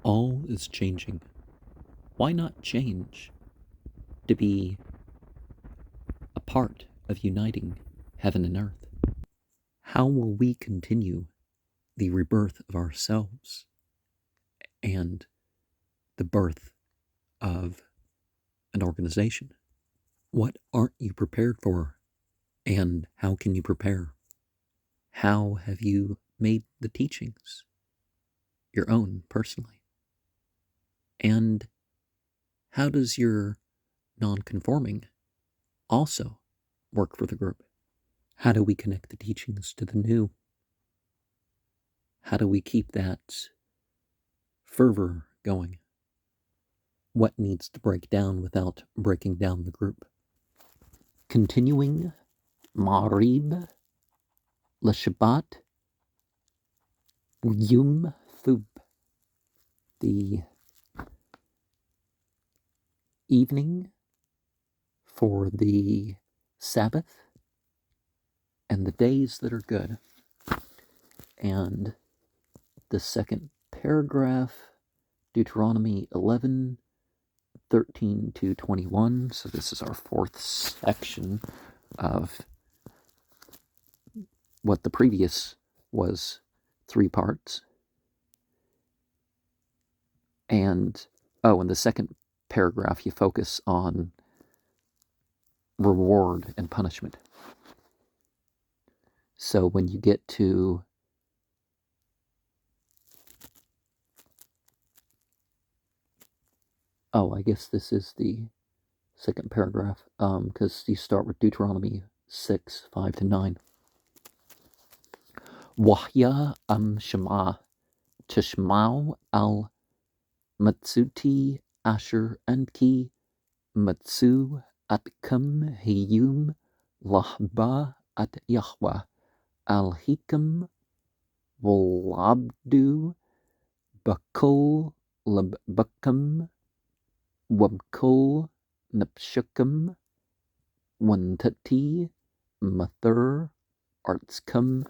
All is changing. Why not change to be a part of uniting heaven and earth? How will we continue the rebirth of ourselves and the birth of an organization? What aren't you prepared for, and how can you prepare? How have you made the teachings your own personally? And how does your non-conforming also work for the group? How do we connect the teachings to the new? How do we keep that fervor going? What needs to break down without breaking down the group? Continuing Maereeb Lashabat Thub, the evening for the Sabbath and the days that are good. And the second paragraph, Deuteronomy 11:13-21. So this is our fourth section of what the previous was 3 parts. And in the second paragraph, you focus on reward and punishment. So when you get to I guess this is the second paragraph, because you start with Deuteronomy 6:5-9. Wahya Shema Tishmau al Matsuti Asher Anki Matsu Atkum Hiyum Lahba at Yahweh al Hikam Volabdu Bakol Labakam Wabkol Napshakam Wantati Mathur Artskam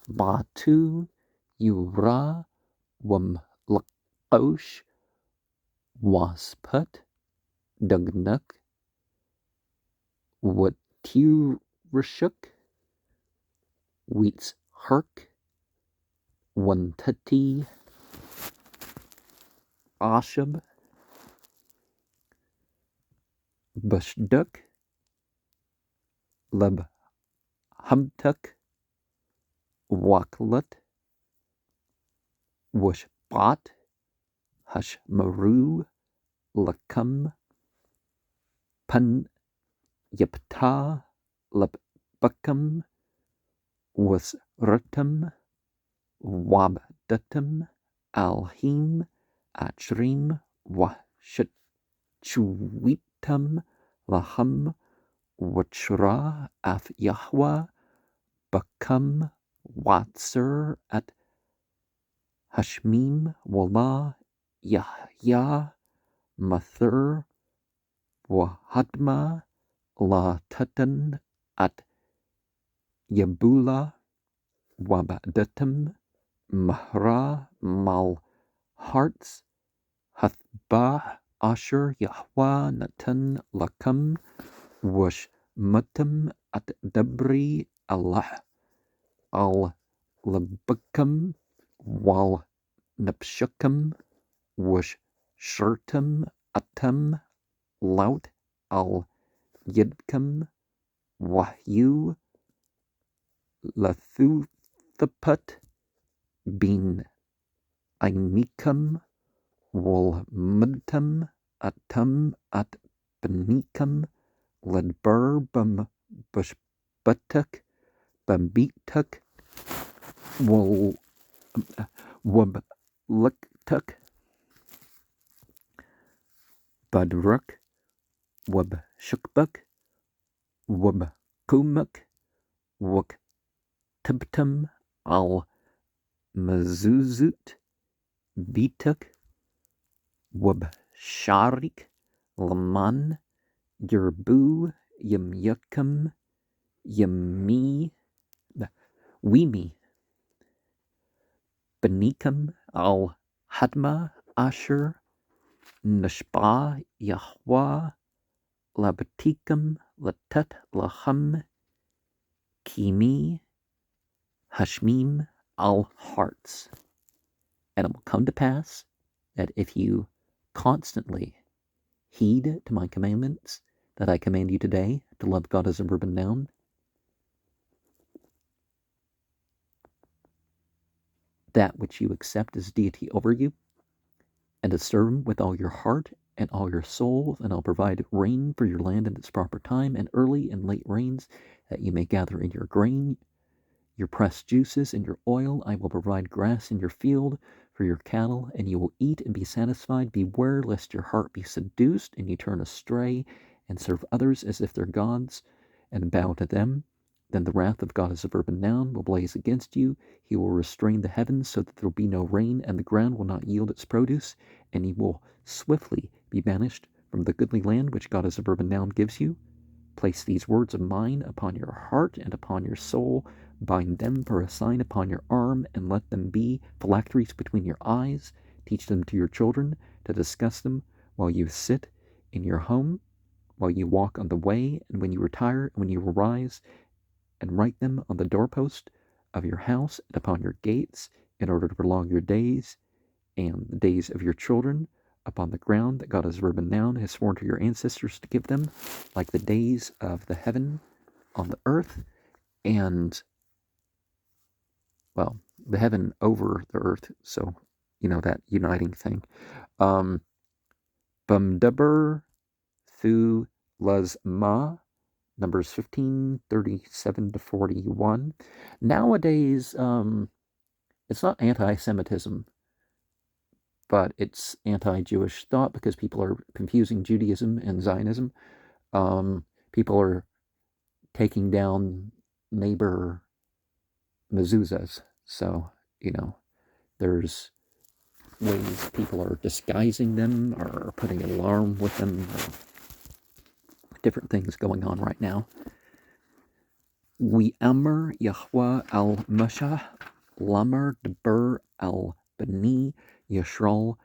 Batu Yura Wam Lakosh Wasput Dugnuk Watirashuk Wheats Hark Wantati Ashab Bushduk Leb Humtuk Waklut Wushbat Hashmaru Lakam Pan Yapta Labakam Wasrutam Wabdatam Alhim Achrim Washchuitam Laham Wachra Af Yahweh Bakam Watser at Hashmim Wallah Yahya Mathur Wahadma La Tatan at Yabula Wabdatam Mahra Mal Hearts Hathbah Asher Yahweh Natan Lakam Wash Mutam at Dabri Allah Al Labakam Wal Napshakam Wash Shurtam Atam Laut Al Yidkam Wahyu Lathuthapat Bin Ainikam Wal Mudtam Atam at Benikam Ledbur Bam Bushbatuk Bambituk Wal Wabluktuk Badruk Wabshukbuk Wabkumuk Waktibtum Al Mazuzut Bituk Wabsharik Laman Yerbu Yamyakam Yami Wimi Benikam Al Hadma Asher Nishba Yahweh Labatikum Latet Laham Kimi Hashmim Al Hearts. And it will come to pass that if you constantly heed to my commandments that I command you today, to love God as a verb and noun, that which you accept as deity over you, and to serve him with all your heart and all your soul, and I'll provide rain for your land in its proper time, and early and late rains, that you may gather in your grain, your pressed juices, and your oil. I will provide grass in your field for your cattle, and you will eat and be satisfied. Beware lest your heart be seduced, and you turn astray, and serve others as if they're gods, and bow to them. Then the wrath of God as a verb and noun will blaze against you. He will restrain the heavens so that there will be no rain, and the ground will not yield its produce, and you will swiftly be banished from the goodly land which God as a verb and noun gives you. Place these words of mine upon your heart and upon your soul. Bind them for a sign upon your arm, and let them be phylacteries between your eyes. Teach them to your children, to discuss them while you sit in your home, while you walk on the way, and when you retire, and when you arise, and write them on the doorpost of your house and upon your gates, in order to prolong your days and the days of your children upon the ground that God as verb and noun has sworn to your ancestors to give them, like the days of the heaven on the earth, and, well, the heaven over the earth, so, that uniting thing. Bumdubber Thu Lazma, Numbers 15:37-41. Nowadays, it's not anti-Semitism, but it's anti-Jewish thought, because people are confusing Judaism and Zionism. People are taking down neighbor mezuzahs. So, there's ways people are disguising them or putting an alarm with them. Different things going on right now. We amr Yahweh al Mashah Lamar Debur al Bani Yashral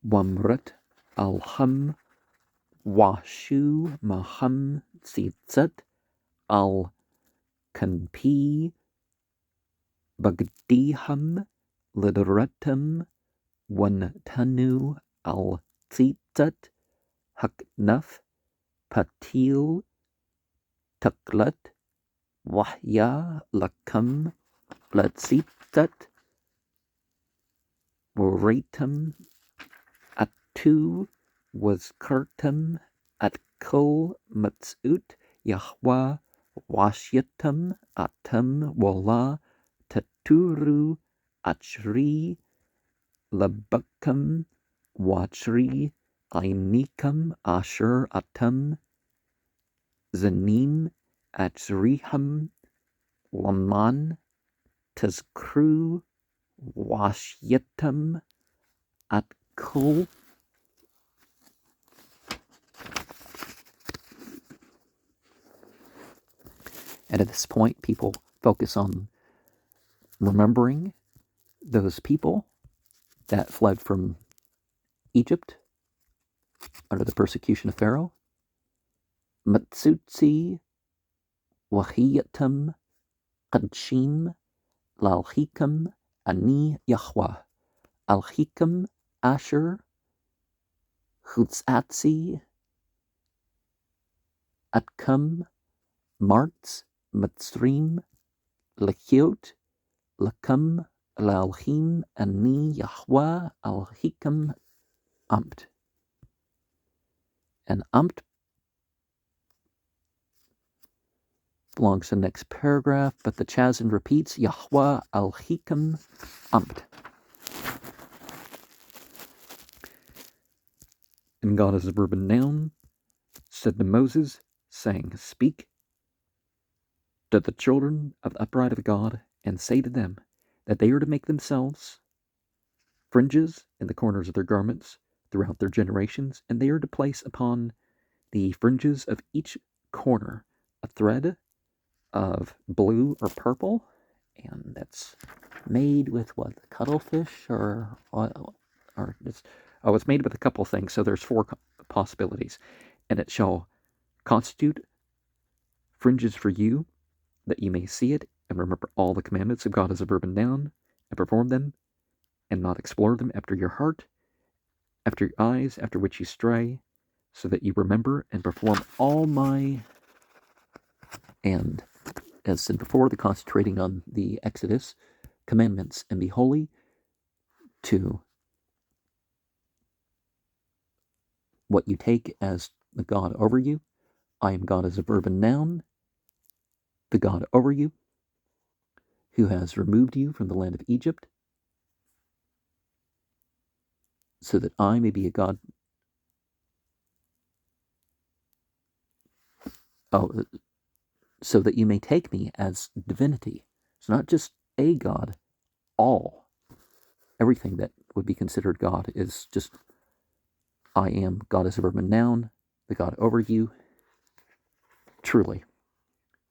Wamrat al Hum Washu Maham Tzitzat al Kanpi Bagdiham Lidaratum Wantanu al Tzitzat Haknaf Patil Taklat Wahya Lakam Latzitzat Waratum Atu was Kurtum at Kol Matsut Yahwa Washyatum Atum Wala Taturu Achri Labakam Wachri Ainikam Asher Atum Zanim Achriham Laman Tazkru Washyatum at Kol. And at this point, people focus on remembering those people that fled from Egypt under the persecution of Pharaoh. Matsutsi Wahiyatum Qadshim Lalhikam Ani Yahweh Alhikam Asher Chutzatzi Atkum Martz Matzrim Lachiot Lakam Lalhim Ani Yahweh Alhikam Amt. And Amt belongs to the next paragraph, but the Chazan repeats Yahweh Alhikam Amt. And God as a verb and noun said to Moses, saying, Speak to the children of the upright of God, and say to them that they are to make themselves fringes in the corners of their garments throughout their generations, and they are to place upon the fringes of each corner a thread of blue or purple, and that's made with what? Cuttlefish it's made with a couple things. So there's four possibilities. And it shall constitute fringes for you, that you may see it and remember all the commandments of God as a verb and noun, and perform them, and not explore them after your heart, after your eyes, after which you stray, so that you remember and perform all my, and as said before, the concentrating on the Exodus commandments, and be holy, to what you take as the God over you. I am God as a verb and noun, the God over you, who has removed you from the land of Egypt, so that I may be a God. So that you may take me as divinity. So not just a God, all. Everything that would be considered God is just, I am God as a verb and noun, the God over you, truly.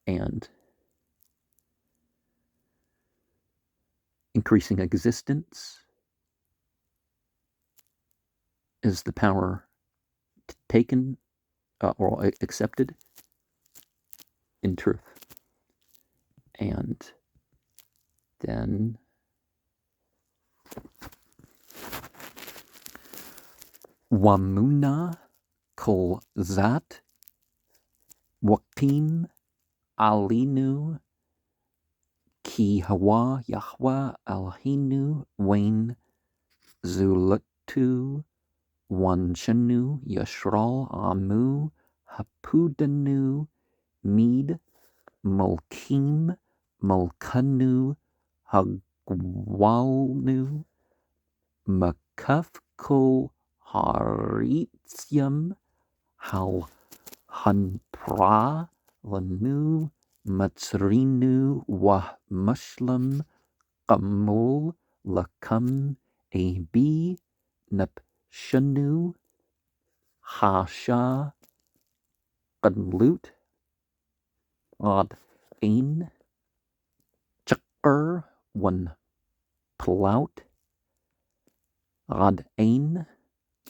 And increasing existence is the power taken or accepted in truth. And then Wamuna Kol Zat Wakim Alinu Ki Hawa Yahwa Alhinu Wain Zulatu Wanshanu Yashral Amu Hapudanu Mead Mulkim Mulkanu Hagwalnu Makafko Haritium Hal Hanpra Lanu Matsrinu Wah Mushlam Qamul Lakam Ab Napshanu Hasha Qanlut Ad Ain Chakr One Plout Ad Ain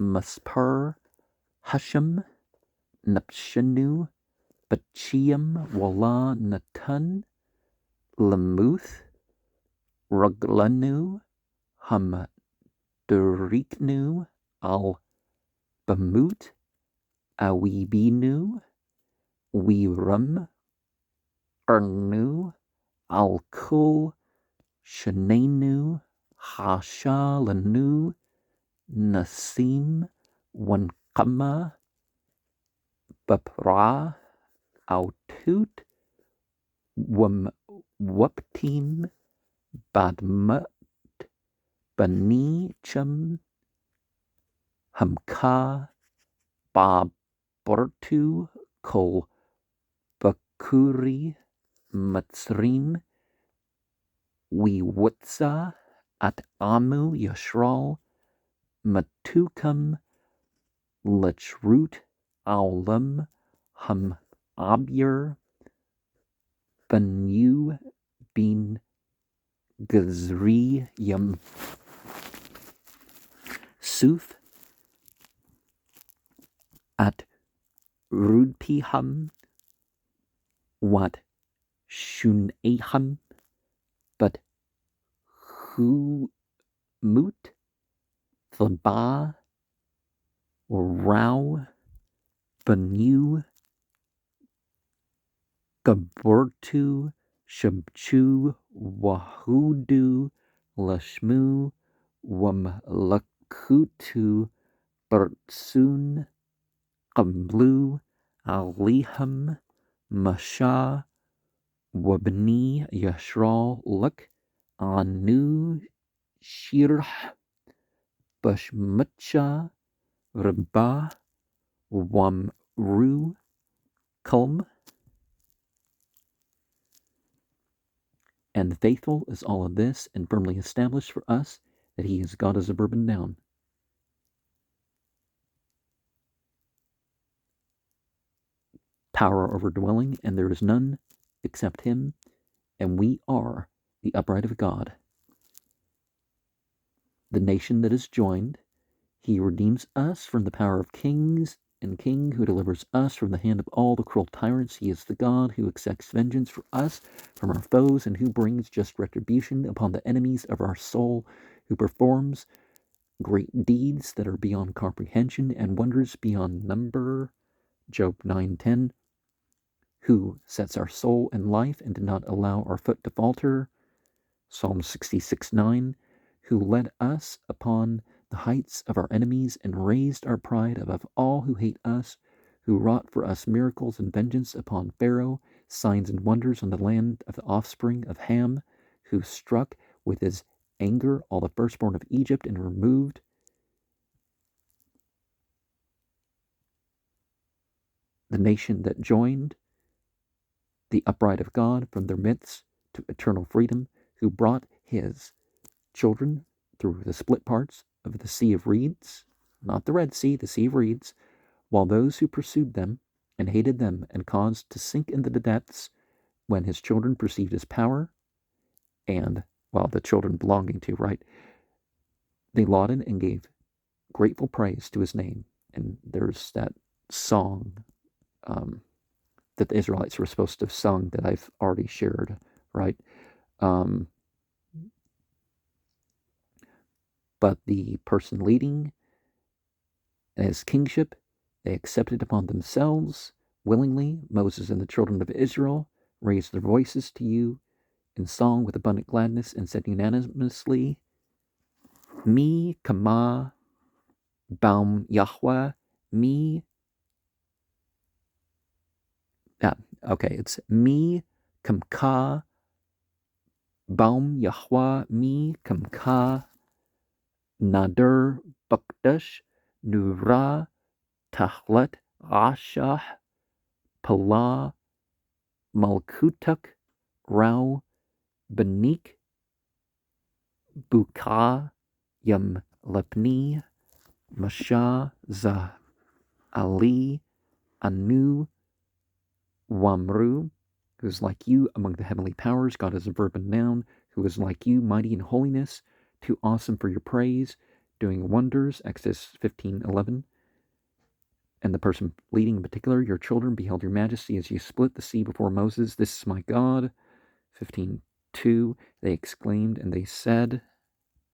Maspur Hasham Napshanu Bachiam Wala Natun Lamuth Ruglanu Hamduriknu Al Bamut Awibinu Wiram Ernu Al Kul Shanenu Hashalanu Nasim Wankama Bapra Autut Waptim Badmut Bani Chum Hamka Baburtu Kol Bakuri Matsrim Wiwutza At Amu Yashral Matukam Lachrut Aulam Hum Abyer Banu Bin Gazri Yam Suf At Rudpiham Wat Shunaham But Hu Mut Thaba Rao Banu Gaburtu Shabchu Wahudu Lashmu Wamlakutu Burtsun Qamlu Aliham Masha Wabni Yashral Luk Anu Shirh Bashmacha Rabah Wamru Kulm. And faithful is all of this, and firmly established for us that he is God as a verb and noun. Power over dwelling, and there is none except him, and we are the upright of God. the nation that is joined. He redeems us from the power of kings and king who delivers us from the hand of all the cruel tyrants. He is the God who exacts vengeance for us from our foes and who brings just retribution upon the enemies of our soul, who performs great deeds that are beyond comprehension and wonders beyond number. Job 9:10, who sets our soul in life and did not allow our foot to falter. Psalm 66:9, who led us upon the heights of our enemies and raised our pride above all who hate us, who wrought for us miracles and vengeance upon Pharaoh, signs and wonders on the land of the offspring of Ham, who struck with his anger all the firstborn of Egypt and removed the nation that joined the upright of God from their midst to eternal freedom, who brought his children through the split parts of the Sea of Reeds, not the Red Sea, the Sea of Reeds, while those who pursued them and hated them and caused to sink into the depths, when his children perceived his power, and, well, the children belonging to, right, they lauded and gave grateful praise to his name. And there's that song that the Israelites were supposed to have sung that I've already shared, right? But the person leading his kingship, they accepted upon themselves willingly. Moses and the children of Israel raised their voices to you in song with abundant gladness and said unanimously, Mi kama baum Yahweh, mi. It's mi kamka baum Yahweh, mi kamka nader bakdash nura tahlet ashah pala malkutak rau benik buka yam lepni masha za ali anu wamru, who is like you among the heavenly powers. God is a verb and noun. Who is like you, mighty in holiness, too awesome for your praise, doing wonders. Exodus 15:11. And the person leading in particular, your children beheld your majesty as you split the sea before Moses. This is my God. 15:2. They exclaimed and they said,